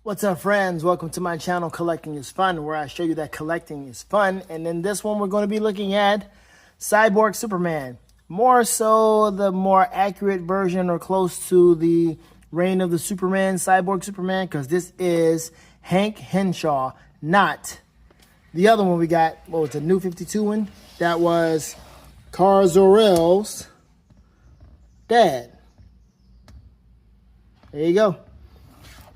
What's up, friends? Welcome to my channel, Collecting is Fun, where I show you that collecting is fun. And in this one, we're going to be looking at Cyborg Superman. More so the more accurate version or close to the reign of the Superman, Cyborg Superman, because this is Hank Henshaw, not the other one we got. What was the New 52 one? That was Kara Zor-El's dad. There you go.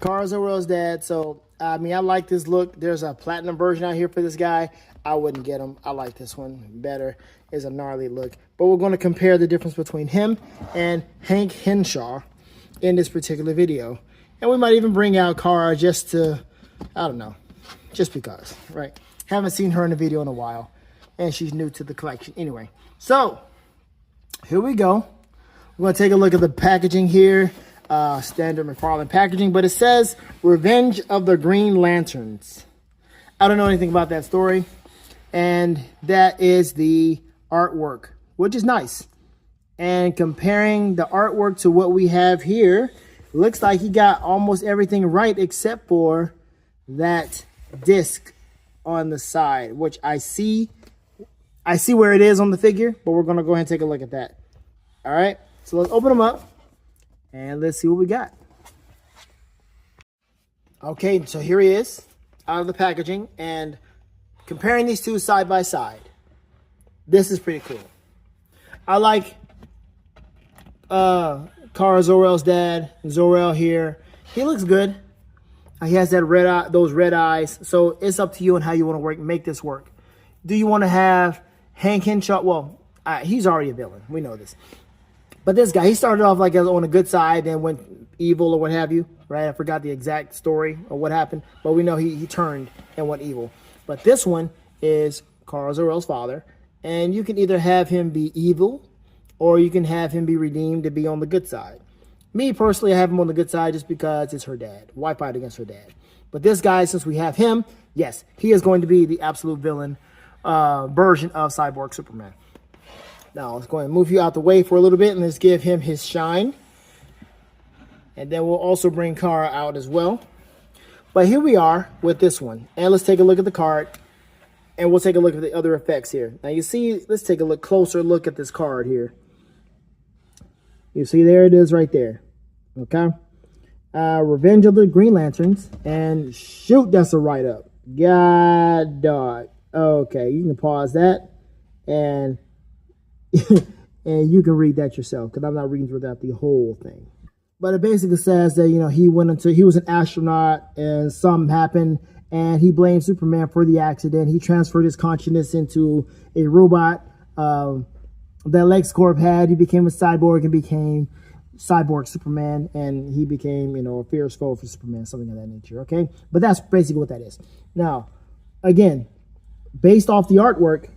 Kara Zor-El's dad. So, I mean, I like this look. There's a platinum version out here for this guy. I wouldn't get him. I like this one better. It's a gnarly look. But we're going to compare the difference between him and Hank Henshaw in this particular video. And we might even bring out Kara just to, I don't know, just because, right? Haven't seen her in a video in a while. And she's new to the collection. Anyway, so here we go. We're going to take a look at the packaging here. Standard McFarlane packaging, but it says Revenge of the Green Lanterns. I don't know anything about that story, and that is the artwork, which is nice. And comparing the artwork to what we have here, looks like he got almost everything right except for that disc on the side, which I see where it is on the figure, but we're going to go ahead and take a look at that. All right, so let's open them up. And let's see what we got. Okay, so here he is out of the packaging. And comparing these two side by side, this is pretty cool. I like Kara Zor-El's dad, Zor-El here. He looks good. He has that red eye, those red eyes. So it's up to you and how you want to make this work. Do you want to have Hank Henshaw? Well, he's already a villain. We know this. But this guy, he started off like on a good side and went evil or what have you, right? I forgot the exact story or what happened, but we know he turned and went evil. But this one is Kara Zor-El's father, and you can either have him be evil or you can have him be redeemed to be on the good side. Me, personally, I have him on the good side just because it's her dad. Why fight against her dad? But this guy, since we have him, yes, he is going to be the absolute villain version of Cyborg Superman. Now, let's go ahead and move you out the way for a little bit and let's give him his shine. And then we'll also bring Kara out as well. But here we are with this one. And let's take a look at the card. And we'll take a look at the other effects here. Now, you see, let's take a closer look at this card here. You see, there it is right there. Okay. Revenge of the Green Lanterns. And shoot, that's a write-up. God dog. Okay, you can pause that. And... and you can read that yourself because I'm not reading through that the whole thing. But it basically says that, you know, he was an astronaut and something happened and he blamed Superman for the accident. He transferred his consciousness into a robot that LexCorp had. He became a cyborg and became Cyborg Superman, and he became, you know, a fierce foe for Superman, something of that nature. Okay, but that's basically what that is. Now, again, based off the artwork,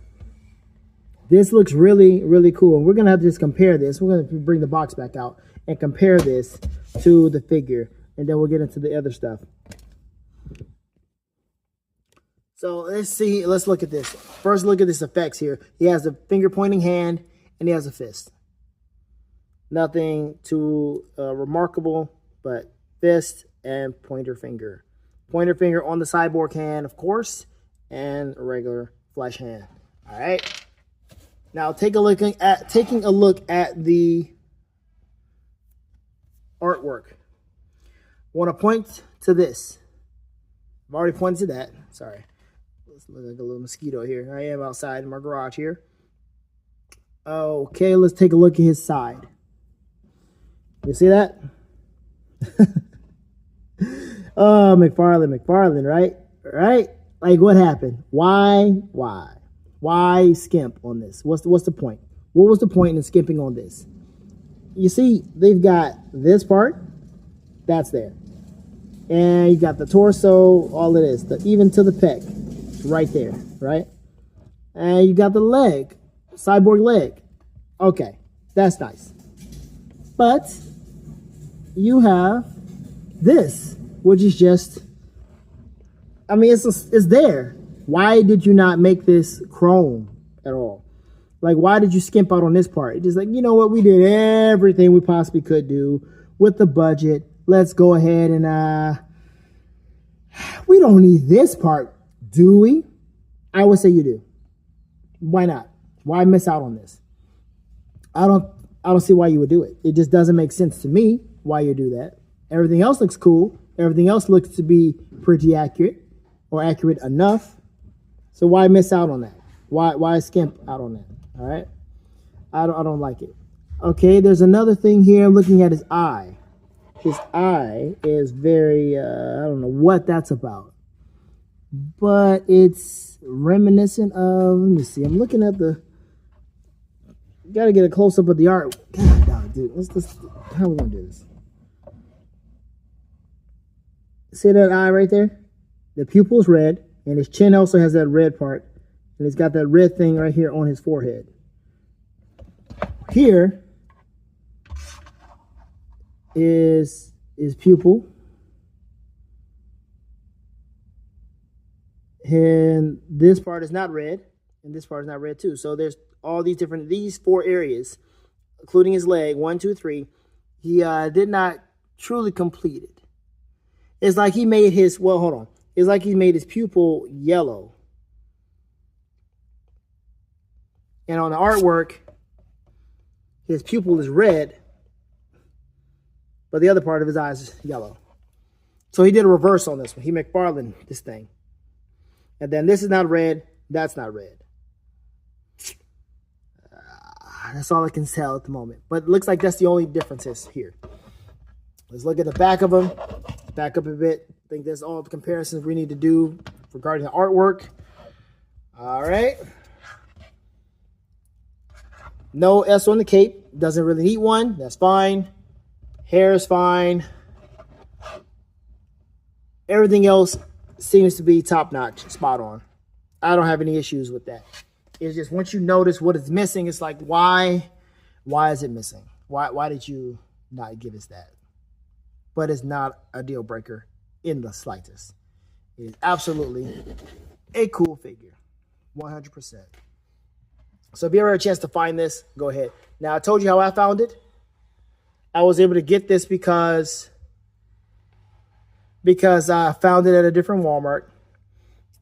this looks really, really cool. And we're going to have to just compare this. We're going to bring the box back out and compare this to the figure. And then we'll get into the other stuff. So let's see. Let's look at this. First, look at this effects here. He has a finger pointing hand and he has a fist. Nothing too remarkable, but fist and pointer finger. Pointer finger on the cyborg hand, of course, and a regular flesh hand. All right. Now, taking a look at the artwork. I want to point to this. I've already pointed to that. Sorry. Let's look like a little mosquito here. I am outside in my garage here. Okay, let's take a look at his side. You see that? Oh, McFarlane, right? Right? Like, what happened? Why? Why skimp on this? What's the point? What was the point in skimping on this? You see, they've got this part. That's there. And you got the torso, all of this. Even to the pec. Right there, right? And you got the leg. Cyborg leg. Okay, that's nice. But you have this, which is just... I mean, it's there. Why did you not make this chrome at all? Like, why did you skimp out on this part? It's just like, you know what? We did everything we possibly could do with the budget. Let's go ahead and we don't need this part, do we? I would say you do. Why not? Why miss out on this? I don't see why you would do it. It just doesn't make sense to me why you do that. Everything else looks cool. Everything else looks to be pretty accurate or accurate enough. So why miss out on that? Why skimp out on that? All right. I don't like it. Okay, there's another thing here. I'm looking at his eye. His eye is very, I don't know what that's about. But it's reminiscent of, let me see. I'm looking at the, got to get a close-up of the art. God, no, dude. How are we going to do this? See that eye right there? The pupil's red, and his chin also has that red part. And he's got that red thing right here on his forehead. Here is his pupil. And this part is not red. And this part is not red too. So there's all these 4 areas, including his leg, 1, 2, 3. He did not truly complete it. It's like he made his, well, hold on. It's like he made his pupil yellow. And on the artwork, his pupil is red, but the other part of his eyes is yellow. So he did a reverse on this one. He McFarlane this thing. And then this is not red, that's not red. That's all I can tell at the moment. But it looks like that's the only differences here. Let's look at the back of him. Back up a bit. I think that's all the comparisons we need to do regarding the artwork. All right. No S on the cape. Doesn't really need one. That's fine. Hair is fine. Everything else seems to be top-notch, spot on. I don't have any issues with that. It's just once you notice what is missing, it's like, why is it missing? Why did you not give us that? But it's not a deal breaker in the slightest. It is absolutely a cool figure, 100%. So if you ever had a chance to find this, go ahead. Now, I told you how I found it. I was able to get this because I found it at a different Walmart.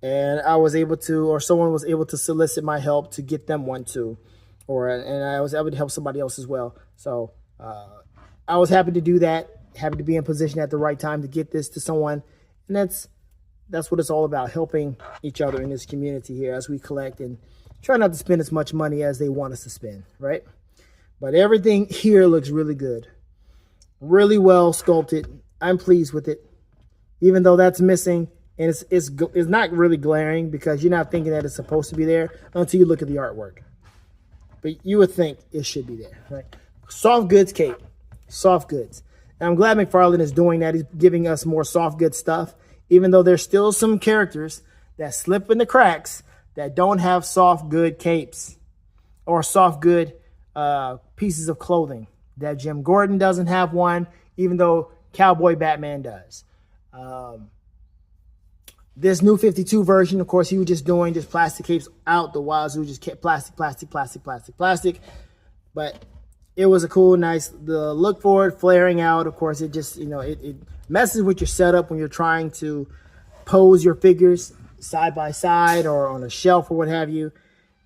And I was able to, or someone was able to solicit my help to get them one too. And I was able to help somebody else as well. So I was happy to do that. Happy to be in position at the right time to get this to someone. And that's what it's all about, helping each other in this community here as we collect and try not to spend as much money as they want us to spend, right? But everything here looks really good. Really well sculpted. I'm pleased with it. Even though that's missing, and it's not really glaring because you're not thinking that it's supposed to be there until you look at the artwork. But you would think it should be there, right? Soft goods cape. Soft goods. And I'm glad McFarlane is doing that. He's giving us more soft good stuff, even though there's still some characters that slip in the cracks that don't have soft good capes or soft good pieces of clothing. That Jim Gordon doesn't have one, even though Cowboy Batman does. This new 52 version, of course, he was just doing just plastic capes out the wazoo, just kept plastic. But it was a cool, nice the look for it, flaring out. Of course, it just, it messes with your setup when you're trying to pose your figures side by side or on a shelf or what have you,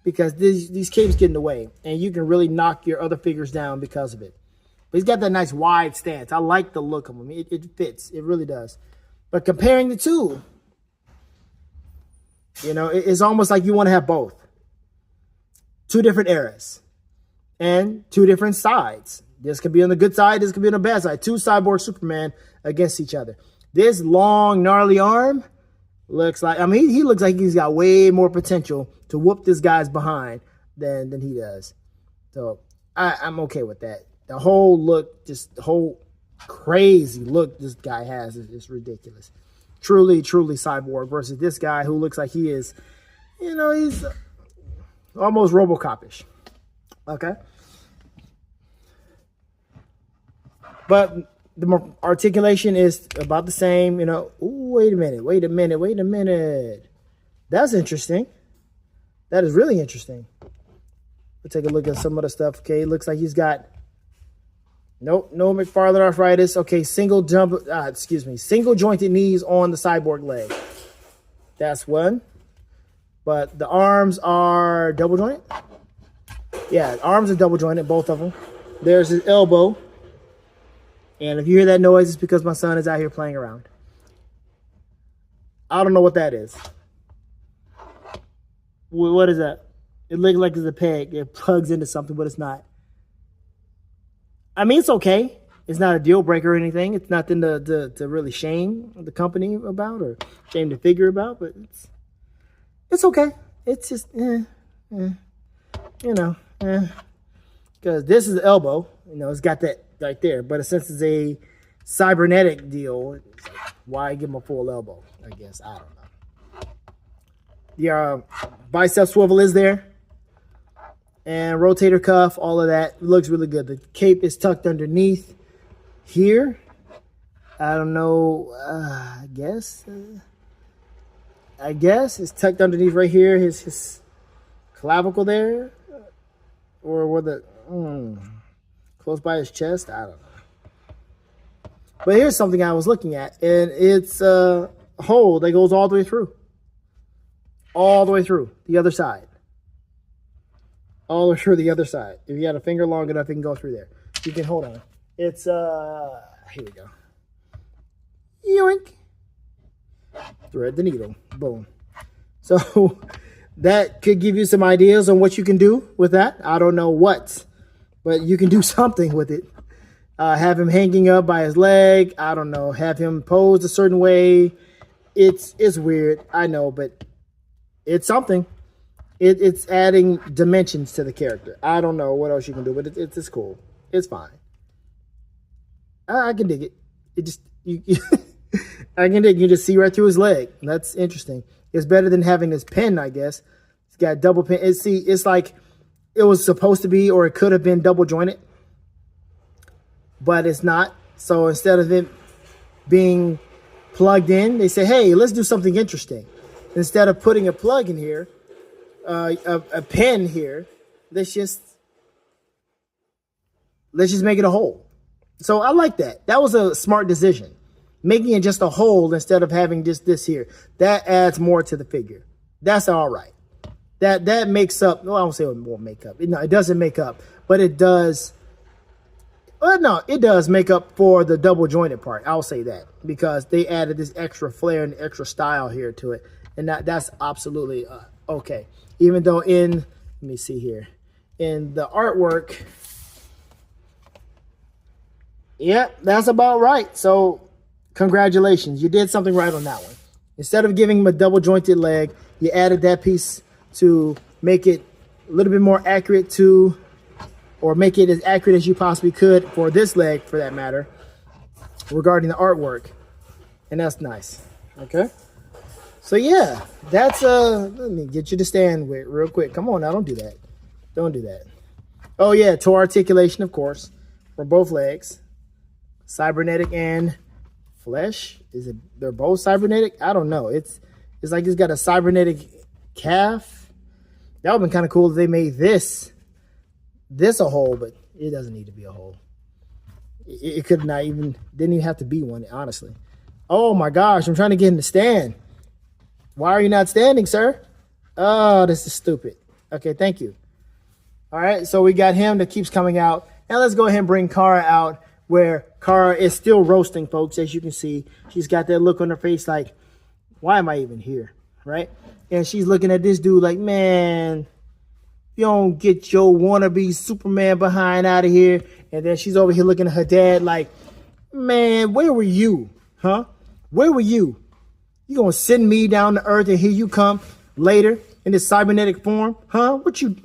because these capes get in the way and you can really knock your other figures down because of it. But he's got that nice wide stance. I like the look of him. It fits. It really does. But comparing the two, it's almost like you want to have both. 2 different eras and 2 different sides. This could be on the good side. This could be on the bad side. 2 Cyborg Superman against each other. This long, gnarly arm looks like, he looks like he's got way more potential to whoop this guy's behind than he does. So I'm okay with that. The whole look, just the whole crazy look this guy has is ridiculous. Truly Cyborg versus this guy who looks like he is, he's almost RoboCop-ish. Okay. But the articulation is about the same, Ooh, wait a minute. That's interesting. That is really interesting. We'll take a look at some of the stuff. Okay, it looks like he's got no McFarlane arthritis. Okay, single jointed knees on the Cyborg leg. That's one. But the arms are double jointed. Yeah, arms are double jointed, both of them. There's his elbow. And if you hear that noise, it's because my son is out here playing around. I don't know what that is. What is that? It looks like it's a peg. It plugs into something, but it's not. I mean, it's okay. It's not a deal breaker or anything. It's nothing to really shame the company about or shame the figure about, but it's okay. It's just, because this is the elbow. It's got that right there. But since it's a cybernetic deal, it's like, why give him a full elbow? I guess. I don't know. The bicep swivel is there. And rotator cuff, all of that looks really good. The cape is tucked underneath here. I don't know. I guess it's tucked underneath right here. His clavicle there, or where the close by his chest. I don't know. But here's something I was looking at, and it's a hole that goes all the way through, the other side. All the way through the other side. If you got a finger long enough, it can go through there. You can hold on. It's here we go. Yoink. Thread the needle. Boom. So that could give you some ideas on what you can do with that. I don't know what, but you can do something with it. Have him hanging up by his leg. I don't know. Have him posed a certain way. It's weird. I know, but it's something. It's adding dimensions to the character. I don't know what else you can do, but it's cool. It's fine. I can dig it. I can dig it. You just see right through his leg. That's interesting. It's better than having his pen, I guess. It's got double pen. It's like it was supposed to be, or it could have been double jointed, but it's not. So instead of it being plugged in, they say, hey, let's do something interesting. Instead of putting a plug in here, a pen here, let's just make it a hole. So I like that. That was a smart decision. Making it just a hole instead of having just this here. That adds more to the figure. That's all right. That makes up. No, I won't say it won't make up. No, it doesn't make up, but it does. Well, no, it does make up for the double jointed part. I'll say that because they added this extra flair and extra style here to it, and that's absolutely okay. Even though let me see here, in the artwork, yeah, that's about right. So congratulations, you did something right on that one. Instead of giving him a double jointed leg, you added that piece to make it a little bit more accurate to, or make it as accurate as you possibly could for this leg, for that matter, regarding the artwork. And that's nice. Okay. So yeah, that's let me get you to stand with real quick. Come on now, don't do that. Don't do that. Oh yeah, toe articulation, of course, for both legs. Cybernetic and flesh. Is it they're both cybernetic? I don't know. It's like it's got a cybernetic calf. That would have been kind of cool if they made this a hole, but it doesn't need to be a hole. It could not even didn't even have to be one, honestly. Oh my gosh, I'm trying to get him to stand. Why are you not standing, sir? Oh, this is stupid. Okay, thank you. All right, so we got him that keeps coming out. Now let's go ahead and bring Kara out, where Kara is still roasting, folks. As you can see, she's got that look on her face like, why am I even here, right? And she's looking at this dude like, man, you don't get your wannabe Superman behind out of here. And then she's over here looking at her dad like, man, where were you, huh? Where were you? You gonna send me down to earth and here you come later in this cybernetic form, huh? What you?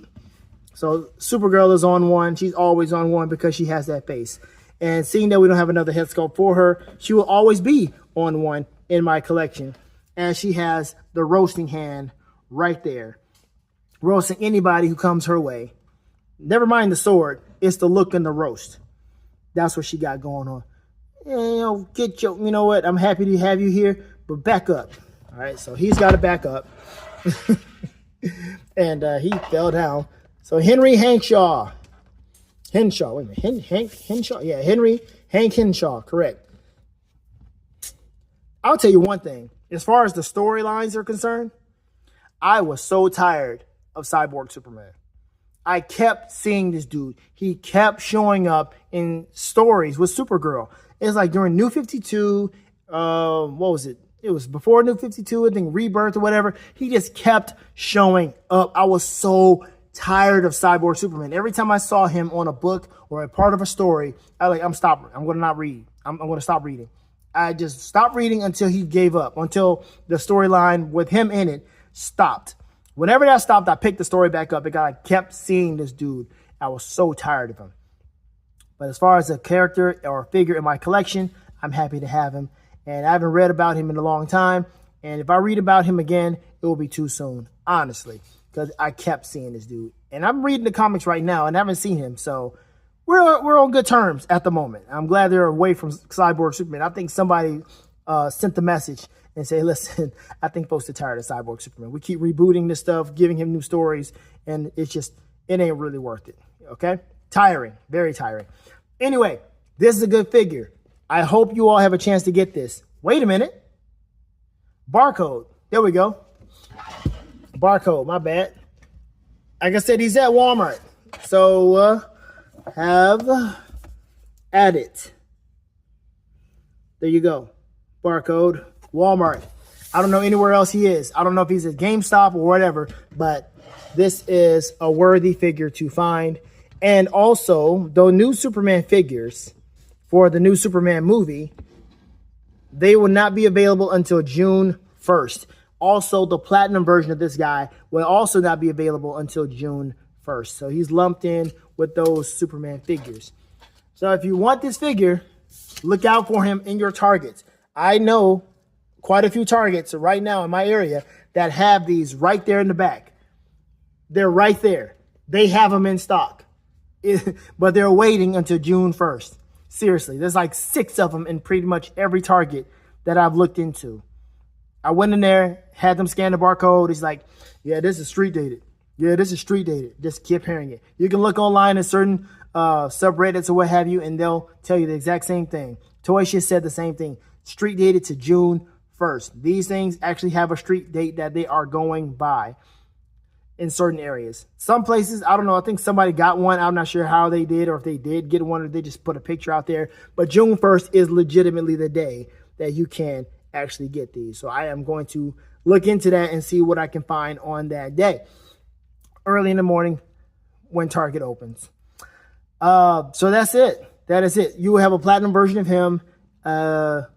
So Supergirl is on one. She's always on one because she has that face. And seeing that we don't have another head sculpt for her, she will always be on one in my collection. And she has the roasting hand right there, roasting anybody who comes her way. Never mind the sword. It's the look and the roast. That's what she got going on. You know what? I'm happy to have you here, but back up. All right, so he's got to back up. And he fell down. So Henry Henshaw. Henshaw, wait a minute. Hank Henshaw? Yeah, Hank Henshaw, correct. I'll tell you one thing. As far as the storylines are concerned, I was so tired of Cyborg Superman. I kept seeing this dude. He kept showing up in stories with Supergirl. It's like during New 52, what was it? It was before New 52, I think Rebirth or whatever. He just kept showing up. I was so tired of Cyborg Superman. Every time I saw him on a book or a part of a story, I'm going to not read. I'm going to stop reading. I just stopped reading until he gave up, until the storyline with him in it stopped. Whenever that stopped, I picked the story back up because I kept seeing this dude. I was so tired of him. But as far as a character or a figure in my collection, I'm happy to have him. And I haven't read about him in a long time. And if I read about him again, it will be too soon, honestly, because I kept seeing this dude. And I'm reading the comics right now and I haven't seen him. So we're on good terms at the moment. I'm glad they're away from Cyborg Superman. I think somebody sent the message and say, listen, I think folks are tired of Cyborg Superman. We keep rebooting this stuff, giving him new stories, and it ain't really worth it, okay? Tiring, very tiring. Anyway, this is a good figure. I hope you all have a chance to get this. Wait a minute. Barcode. There we go. Barcode, my bad. Like I said, he's at Walmart. So, have at it. There you go. Barcode. Walmart. I don't know anywhere else he is. I don't know if he's at GameStop or whatever, but this is a worthy figure to find. And also, the new Superman figures for the new Superman movie, they will not be available until June 1st. Also, the platinum version of this guy will also not be available until June 1st. So he's lumped in with those Superman figures. So if you want this figure, look out for him in your Targets. I know quite a few Targets right now in my area that have these right there in the back. They're right there. They have them in stock. But they're waiting until June 1st. Seriously, there's like 6 of them in pretty much every Target that I've looked into. I went in there, had them scan the barcode. It's like, yeah, this is street dated. Yeah, this is street dated. Just keep hearing it. You can look online at certain subreddits or what have you, and they'll tell you the exact same thing. Toy Shit said the same thing. Street dated to June 1st. These things actually have a street date that they are going by in certain areas. Some places, I don't know, I think somebody got one. I'm not sure how they did, or if they did get one, or they just put a picture out there. But June 1st is legitimately the day that you can actually get these. So I am going to look into that and see what I can find on that day. Early in the morning when Target opens. So that's it. That is it. You will have a platinum version of him. The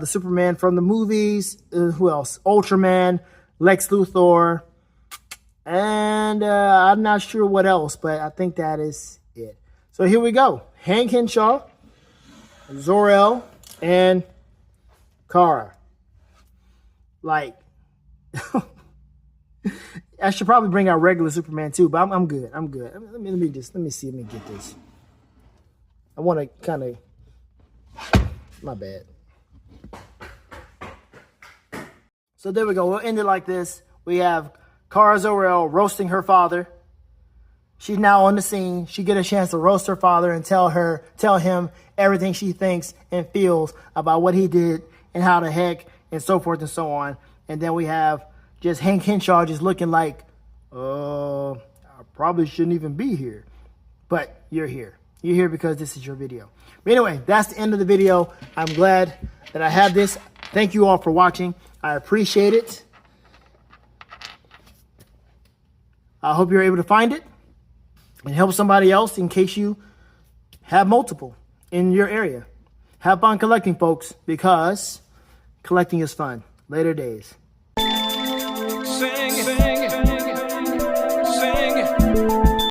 Superman from the movies. Who else? Ultraman, Lex Luthor. And I'm not sure what else, but I think that is it. So here we go. Hank Henshaw, Zor-El, and Kara. Like, I should probably bring out regular Superman too, but I'm good. I'm good. Let me get this. I want to kind of, my bad. So there we go. We'll end it like this. We have Kara Zor-El roasting her father. She's now on the scene. She get a chance to roast her father and tell him everything she thinks and feels about what he did and how the heck and so forth and so on. And then we have just Hank Henshaw just looking like, I probably shouldn't even be here. But you're here. You're here because this is your video. But anyway, that's the end of the video. I'm glad that I have this. Thank you all for watching. I appreciate it. I hope you're able to find it and help somebody else in case you have multiple in your area. Have fun collecting, folks, because collecting is fun. Later days. Sing.